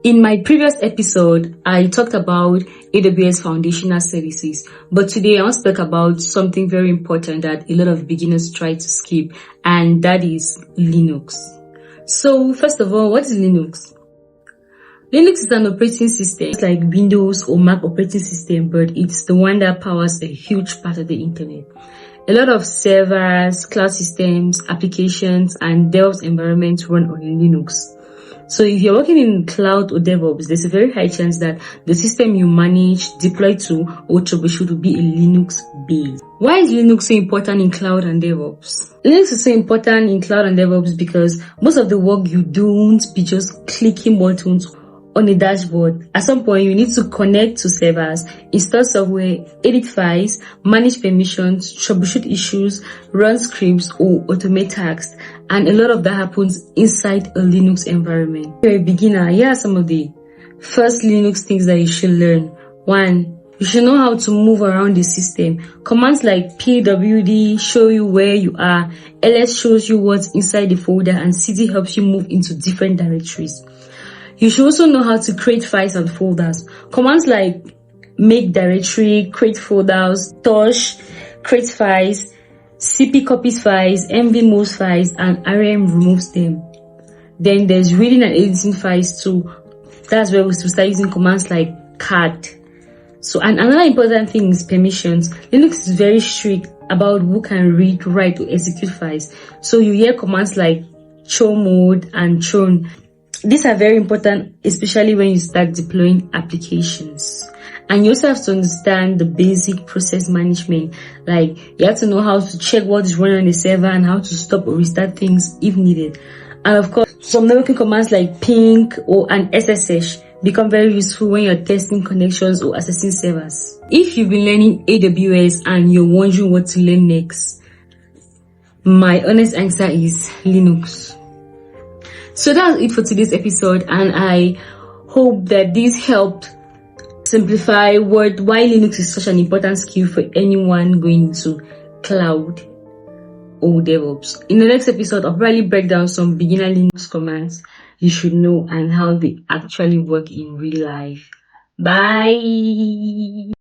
In my previous episode, I talked about AWS foundational services, but today I want to talk about something very important that a lot of beginners try to skip, and that is Linux. So first of all, what is Linux? Linux is an operating system. It's like Windows or Mac operating system, but it's the one that powers a huge part of the internet. A lot of servers, cloud systems, applications, and DevOps environments run on Linux. So if you're working in cloud or DevOps, there's a very high chance that the system you manage, deploy to, or troubleshoot will be a Linux based. Why is Linux so important in cloud and DevOps? Linux is so important in cloud and DevOps because most of the work you do won't be just clicking buttons on a dashboard. At some point, you need to connect to servers, install software, edit files, manage permissions, troubleshoot issues, run scripts, or automate tasks. And a lot of that happens inside a Linux environment. If you're a beginner, here are some of the first Linux things that you should learn. 1. You should know how to move around the system. Commands like pwd show you where you are, ls shows you what's inside the folder, and cd helps you move into different directories. You should also know how to create files and folders. Commands like make directory, create folders, tosh, create files, cp copies files, mv moves files, and rm removes them. Then there's reading and editing files too. That's where we start using commands like cat. So, and another important thing is permissions. Linux is very strict about who can read, write, or execute files. So you hear commands like chmod and chon. These are very important, especially when you start deploying applications. And you also have to understand the basic process management. Like, you have to know how to check what is running on the server and how to stop or restart things if needed. And of course, some networking commands like ping or an SSH become very useful when you're testing connections or accessing servers. If you've been learning AWS and you're wondering what to learn next, my honest answer is Linux. So that's it for today's episode, and I hope that this helped simplify why Linux is such an important skill for anyone going into cloud or DevOps. In the next episode, I'll probably break down some beginner Linux commands you should know and how they actually work in real life. Bye!